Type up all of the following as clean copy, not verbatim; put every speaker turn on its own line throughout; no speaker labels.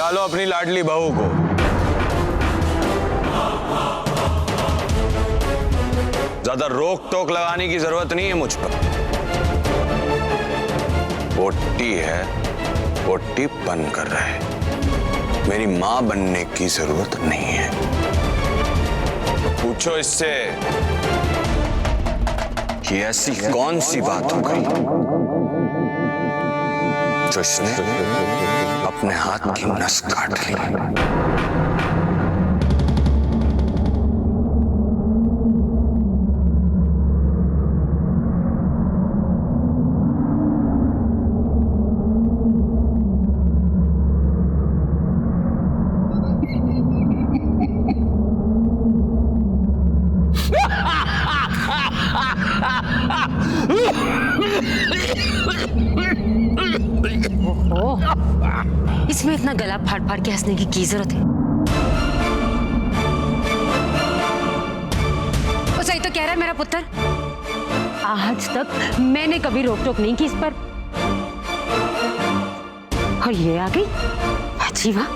बुला लो अपनी लाडली बहू को। ज्यादा रोक टोक लगाने की जरूरत नहीं है मुझ पर। पोटी है, पोटी बन कर रहे, मेरी मां बनने की जरूरत नहीं है। पूछो इससे कि ऐसी कौन सी बात हो गई जो इसने अपने हाथ की नस काट ली।
इसमें इतना गला फाड़ फाड़ के हंसने की जरूरत है? वो सही तो कह रहा है मेरा पुत्र। आज तक मैंने कभी रोक टोक नहीं की इस पर, और ये आ गई। अच्छी वाह,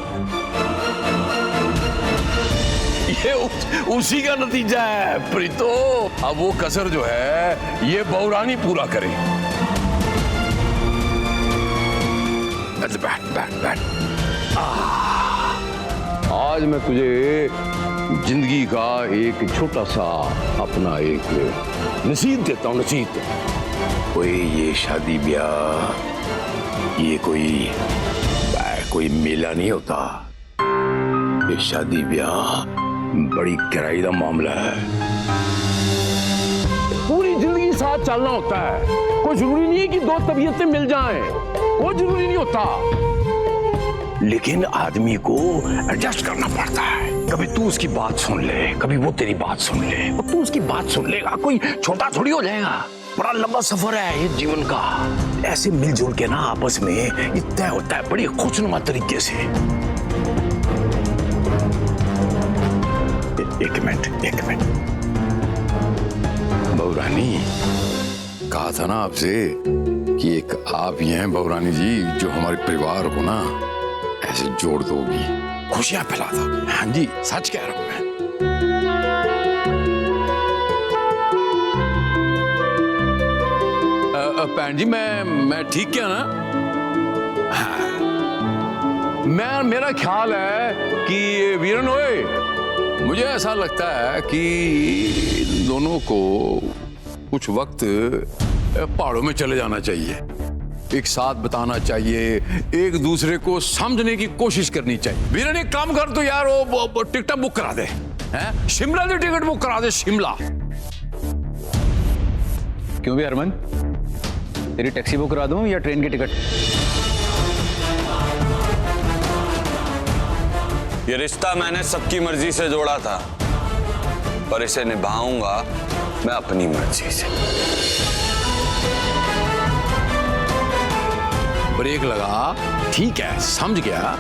ये उसी का नतीजा है प्रीतो। अब वो कसर जो है ये बहुरानी पूरा करे। बैठ बैठ बैठ। आज मैं तुझे जिंदगी का एक छोटा सा अपना एक नसीहत देता हूँ। नसीहत, कोई ये शादी ब्याह ये कोई मेला नहीं होता। ये शादी ब्याह बड़ी गहराई का मामला है। पूरी जिंदगी साथ चलना होता है। कोई जरूरी नहीं है कि दो तबीयतें मिल जाएं, वो जरूरी नहीं होता। लेकिन आदमी को एडजस्ट करना पड़ता है। कभी तू उसकी बात सुन ले, कभी वो तेरी बात सुन ले, और तू उसकी बात सुन लेगा। कोई छोटा थोड़ी हो जाएगा। बड़ा लंबा सफर है ये जीवन का। ऐसे मिलजुल के ना आपस में ये तय होता है बड़ी खुशनुमा तरीके से। एक मिनट बहुरानी, कहा था ना आपसे कि एक आप ही हैं बहुरानी जी जो हमारे परिवार को ना ऐसे जोड़ दोगी, खुशियां फैला दोगी। हाँ जी, सच कह रहा हूं मैं। भैन जी मैं ठीक क्या ना? हाँ। मेरा ख्याल है कि वीरन होए, मुझे ऐसा लगता है कि इन दोनों को कुछ वक्त पहाड़ों में चले जाना चाहिए, एक साथ बताना चाहिए, एक दूसरे को समझने की कोशिश करनी चाहिए। वीरन एक काम कर तो यार, वो टिकट बुक करा दे, हैं? शिमला की टिकट बुक करा दे, शिमला।
क्यों भी हरमन, तेरी टैक्सी बुक करा दूं या ट्रेन की टिकट?
ये रिश्ता मैंने सबकी मर्जी से जोड़ा था, पर इसे निभाऊंगा मैं अपनी मर्जी से।
ब्रेक लगा, ठीक है, समझ गया,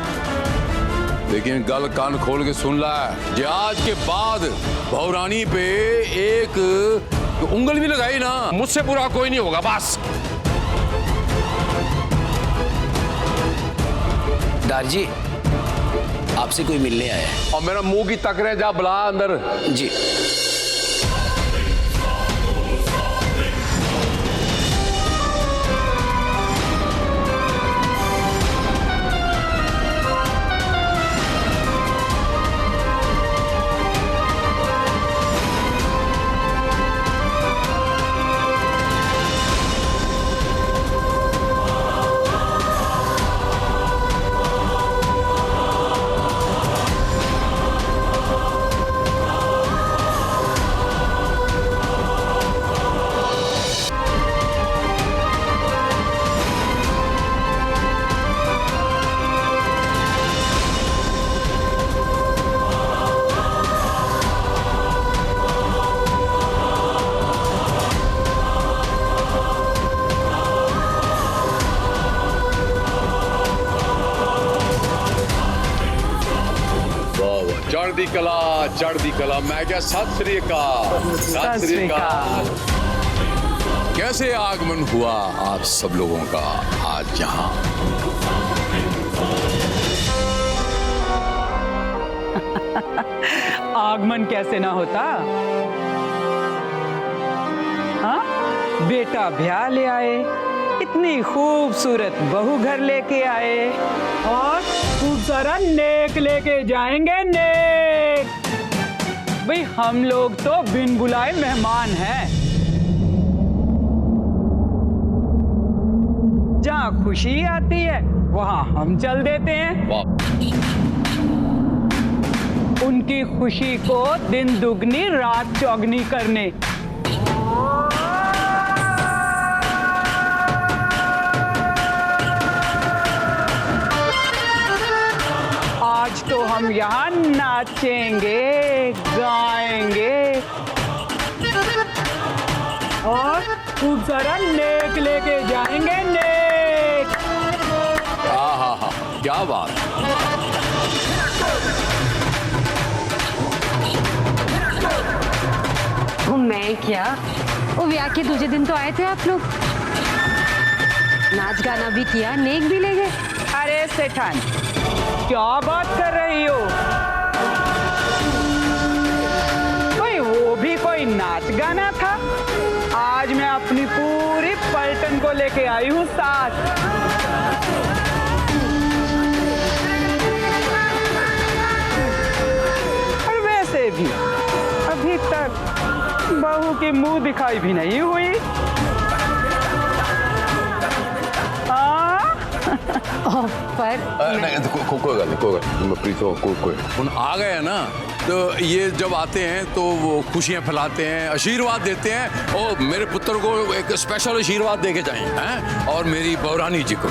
लेकिन गल कान खोल के सुन ला। जे आज के बाद बहुरानी पे एक उंगल भी लगाई ना, मुझसे बुरा कोई नहीं होगा। बस
दार जी, आपसे कोई मिलने आया है।
और मेरा मुंह की तक रहे, जा बुला अंदर।
जी।
चढ़ती कला, मैं क्या सत श्री अकाल। सत श्री अकाल। कैसे आगमन हुआ आप सब लोगों का आज यहाँ?
आगमन कैसे ना होता। हाँ, बेटा ब्याह ले आए, इतनी खूबसूरत बहू घर लेके आए और खूब सारा नेक लेके जाएंगे, नेक। भाई हम लोग तो बिन बुलाए मेहमान हैं। जहाँ खुशी आती है वहाँ हम चल देते हैं। उनकी खुशी को दिन दुगनी रात चौगनी करने। आज तो हम यहाँ नाचेंगे, गाएंगे और खूब सारा नेक लेके जाएंगे, नेक।
हाँ, क्या बात।
वो मैं क्या, वो ब्याह के दूसरे दिन तो आए थे आप लोग, नाच गाना भी किया, नेक भी ले गए।
अरे सेठान, क्या बात कर रही हो? कोई वो भी कोई नाच गाना था? आज मैं अपनी पूरी पलटन को लेके आई हूँ साथ। और वैसे भी अभी तक बहू की मुंह दिखाई भी नहीं हुई।
पर
नहीं, कोई गल नहीं, प्रीत कोई उन आ गए ना, तो ये जब आते हैं तो वो खुशियां फैलाते हैं, आशीर्वाद देते हैं, और मेरे पुत्र को एक स्पेशल आशीर्वाद देके जाएं, हैं? और मेरी बहुरानी जी को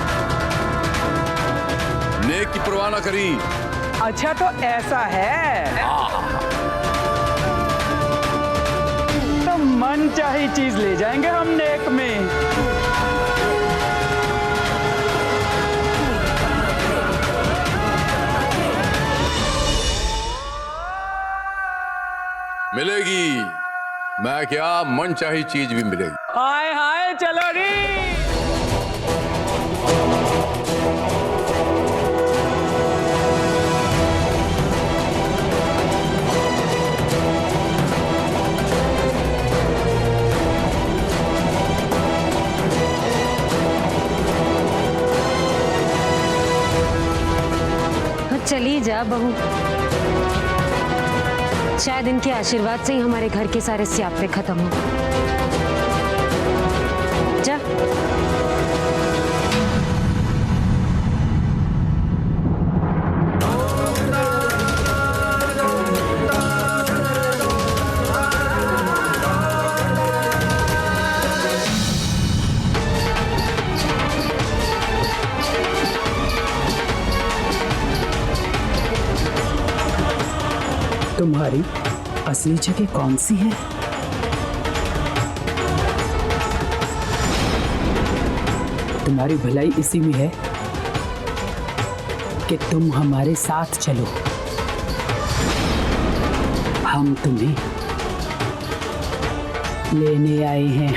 नेक की परवाह ना करी।
अच्छा, तो ऐसा है। तो मन चाही चीज ले जाएंगे हम नेक में।
मिलेगी, मैं क्या, मन चाही चीज भी मिलेगी।
हाय हाय, चलो री।
चली जा बहू, शायद इनके आशीर्वाद से ही हमारे घर के सारे स्यापे खत्म हो। जा।
तुम्हारी असली जगह कौन सी है? तुम्हारी भलाई इसी में है कि तुम हमारे साथ चलो। हम तुम्हें लेने आए हैं।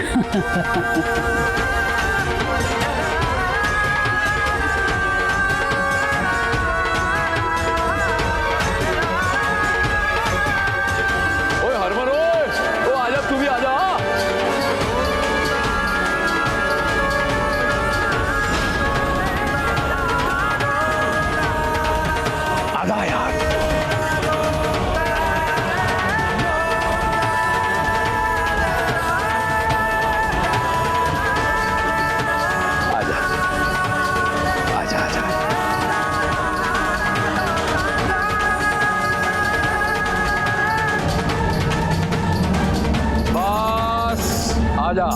आजा,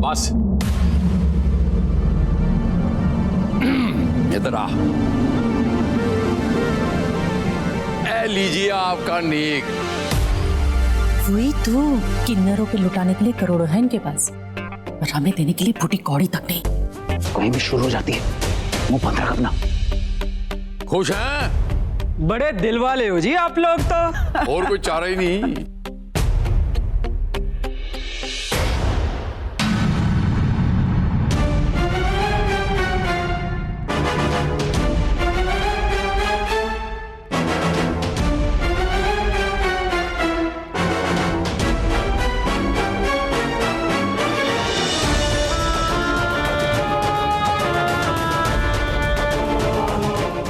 बस इधर आ। ए लीजिए आपका नेक।
वही तो, किन्नरों पे लुटाने के लिए करोड़ों है इनके पास, और हमें देने के लिए फूटी कौड़ी तक नहीं।
कहीं भी शुरू हो जाती है, मुंह बंद रख अपना।
खुश हैं?
बड़े दिल वाले हो जी आप लोग तो।
और कोई चारा ही नहीं।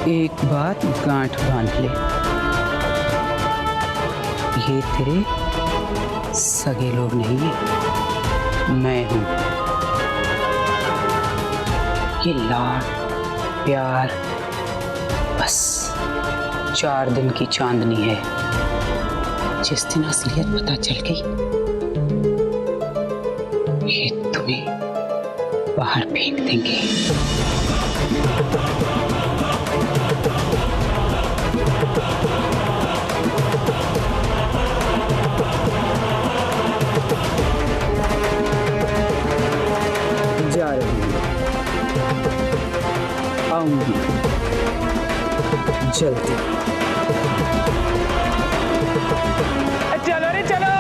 एक बात गांठ बांध ले, ये तेरे सगे लोग नहीं है, मैं हूं। ये लाड प्यार बस 4 दिन की चांदनी है। जिस दिन असलियत पता चल गई, ये तुम्हें बाहर फेंक देंगे। जा रही हूँ, आऊंगी जल्दी। चलो रे चलो,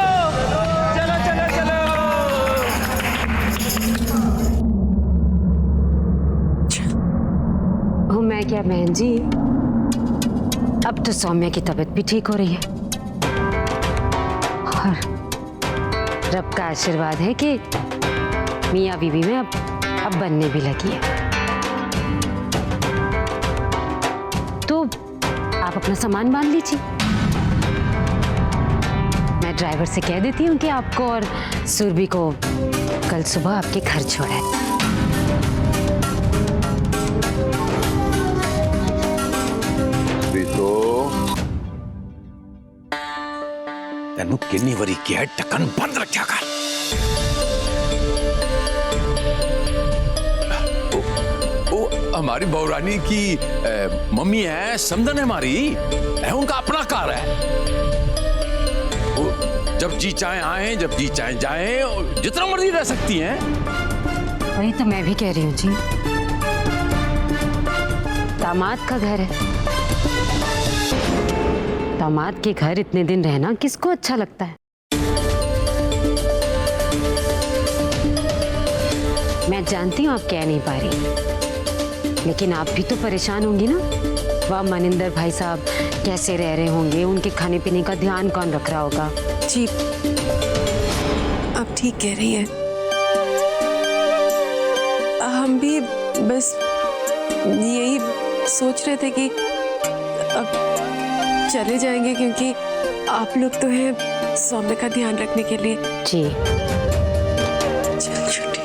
चलो चलो चलो।
हूँ मैं क्या बहन जी, अब तो सौम्या की तबीयत भी ठीक हो रही है और रब का आशीर्वाद है कि मियाँ बीवी में अब बनने भी लगी है। तो आप अपना सामान बांध लीजिए, मैं ड्राइवर से कह देती हूँ कि आपको और सुरभि को कल सुबह आपके घर छोड़े।
तेनू किन्नी वरी किया ढक्कन बंद रखा कर। हमारी बहुरानी की मम्मी है, समदन है हमारी, उनका अपना कार है। जब जी चाहे आए, जब जी चाहे जाए, जितना मर्जी रह सकती हैं।
वही तो मैं भी कह रही हूँ जी, दामाद का घर है, दामाद के घर इतने दिन रहना किसको अच्छा लगता है। मैं जानती हूँ आप कह नहीं पा रही, लेकिन आप भी तो परेशान होंगी ना। वह मनिंदर भाई साहब कैसे रह रहे होंगे, उनके खाने पीने का ध्यान कौन रख रहा होगा।
जी आप ठीक कह रही हैं, हम भी बस यही सोच रहे थे कि अब चले जाएंगे, क्योंकि आप लोग तो हैं सौम्या का ध्यान रखने के लिए।
जी
चल छुट्टी।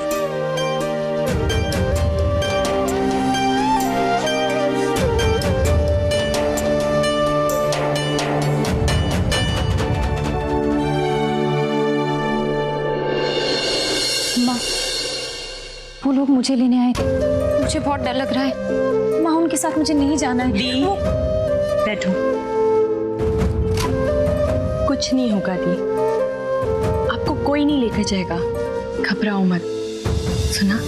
माँ, वो लोग मुझे लेने आए, मुझे बहुत डर लग रहा है। माँ, उनके साथ मुझे नहीं जाना है।
बैठो, कुछ नहीं होगा दी, आपको कोई नहीं लेकर जाएगा, घबराओ मत। सुना?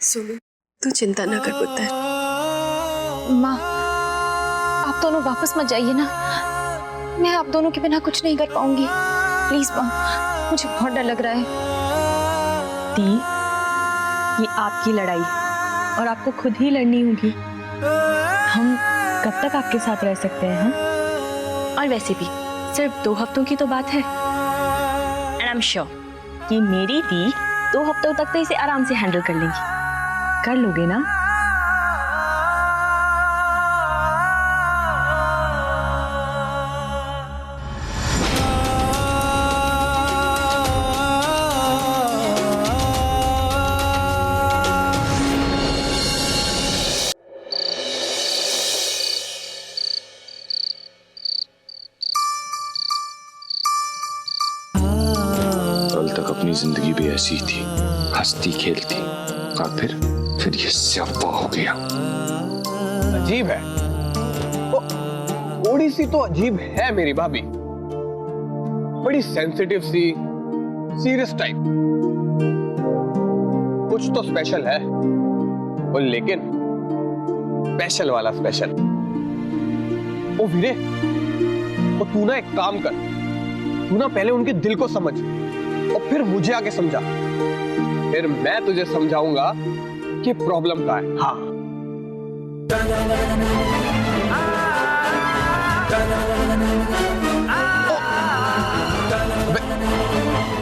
सुनो, तू चिंता ना कर पुत्र।
माँ, आप दोनों वापस मत जाइए ना, मैं आप दोनों के बिना कुछ नहीं कर पाऊंगी। प्लीज माँ, मुझे बहुत डर लग रहा है।
दी, ये आपकी लड़ाई और आपको खुद ही लड़नी होगी। हम कब तक आपके साथ रह सकते हैं? हाँ, और वैसे भी सिर्फ 2 हफ्तों की तो बात है, एंड आई एम श्योर कि मेरी दी 2 हफ्तों तक तो इसे आराम से हैंडल कर लेंगी। कर लोगे ना?
अपनी जिंदगी भी ऐसी ही थी, हंसती खेलती, और फिर ये स्यापा हो गया।
अजीब है, थोड़ी सी तो अजीब है मेरी भाभी, बड़ी सेंसिटिव सी, सीरियस टाइप। कुछ तो स्पेशल है, और लेकिन स्पेशल वाला स्पेशल। ओ वीरे, तो तू ना एक काम कर, तू ना पहले उनके दिल को समझ और फिर मुझे आके समझा, फिर मैं तुझे समझाऊंगा कि प्रॉब्लम क्या है। हाँ,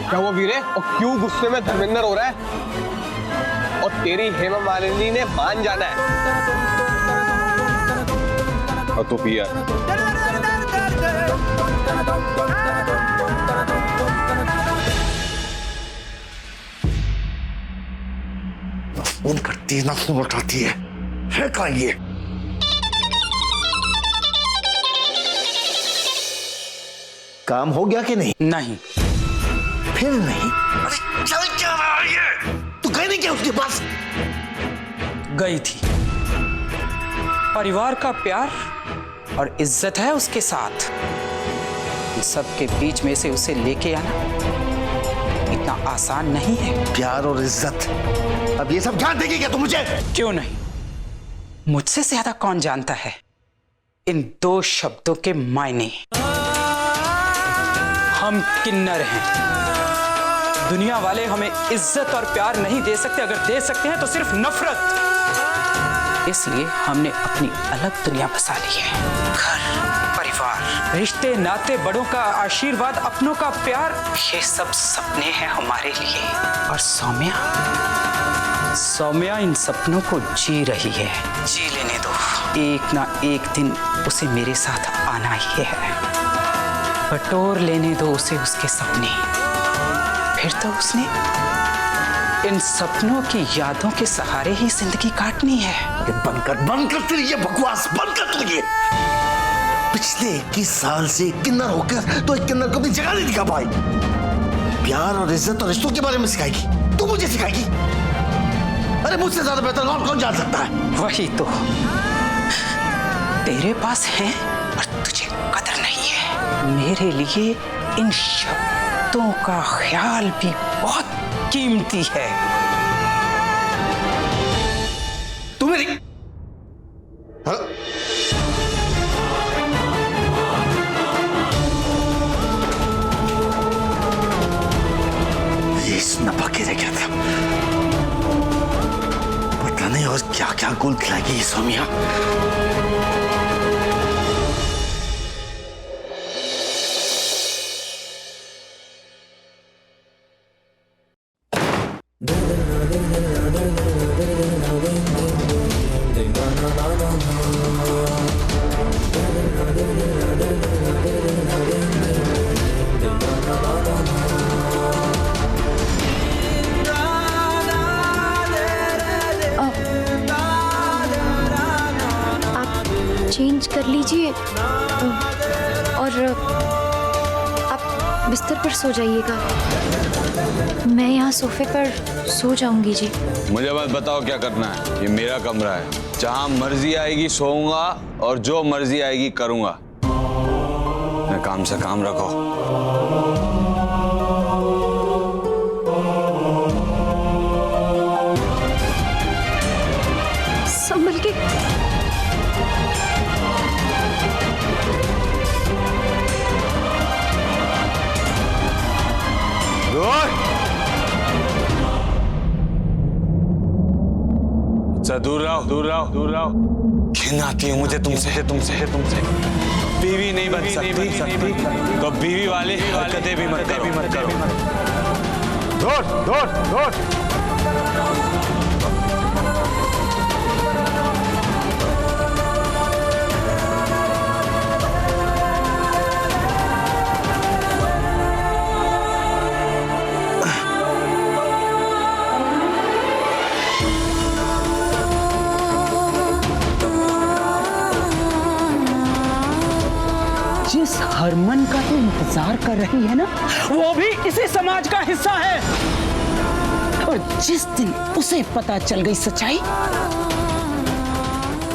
क्या हुआ वीरे, और क्यों गुस्से में धर्मेंद्र हो रहा है? और तेरी हेमा मालिनी ने मान जाना है।
और तू पिया
फोन करती है ना फोन उठाती है कहाँ ये? काम हो गया कि नहीं?
नहीं।
फिर नहीं? अरे चल क्या रहा है ये? तू गई नहीं क्या उसके पास?
गई थी। परिवार का प्यार और इज्जत है उसके साथ। इन सबके बीच में से उसे लेके आना इतना आसान नहीं है।
प्यार और इज्जत, अब ये सब जान देगी क्या तू मुझे?
क्यों नहीं, मुझसे ज्यादा कौन जानता है इन दो शब्दों के मायने। हम किन्नर हैं। दुनिया वाले हमें इज्जत और प्यार नहीं दे सकते, अगर दे सकते हैं तो सिर्फ नफरत। इसलिए हमने अपनी अलग दुनिया बसा ली है। घर, परिवार, रिश्ते, नाते, बड़ों का आशीर्वाद, अपनों का प्यार, ये सब सपने हैं हमारे लिए। और सौम्या इन सपनों को जी रही है। जी लेने दो, एक ना एक दिन उसे मेरे साथ आना ही है। बटोर लेने दो उसे उसके सपने। फिर तो उसने इन सपनों की यादों के सहारे ही जिंदगी काटनी है।
बंद कर तेरी ये बकवास, बंद कर तू ये। पिछले 21 साल से किन्नर होकर तो एक किन्नर को अपनी जगह नहीं दिखा पाई। प्यार और इज्जत और रिश्तों के बारे में सिखाएगी तू, मुझे सिखाएगी? अरे मुझसे ज्यादा बेहतर और कौन जान सकता है?
वही तो, तेरे पास है और तुझे कदर नहीं है। मेरे लिए इन शब्दों का ख्याल भी बहुत कीमती है।
तू मेरी ये नपा के रह गया था, पता नहीं और क्या क्या गुल खिलाएगी ये सौम्या।
चेंज कर लीजिए और आप बिस्तर पर सो जाइएगा। मैं यहाँ सोफे पर सो जाऊंगी जी।
मुझे मत बताओ क्या करना है, ये मेरा कमरा है। जहां मर्जी आएगी सोऊंगा और जो मर्जी आएगी करूंगा। मैं काम से काम रखो।
संभल के।
अच्छा दूर रहो, दूर रहो, दूर रहो। घिन आती है मुझे तुमसे। बीवी नहीं बन सकती तो बीवी वाली हरकतें भी मत करो। दौड़।
जिस हरमन का तो इंतजार कर रही है ना, वो भी इसी समाज का हिस्सा है। और जिस दिन उसे पता चल गई सच्चाई,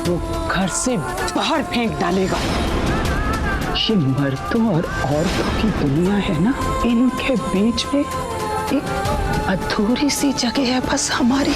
वो घर से बाहर फेंक डालेगा। ये मर्दों और औरतों की दुनिया है ना, इनके बीच में एक अधूरी सी जगह है बस हमारी।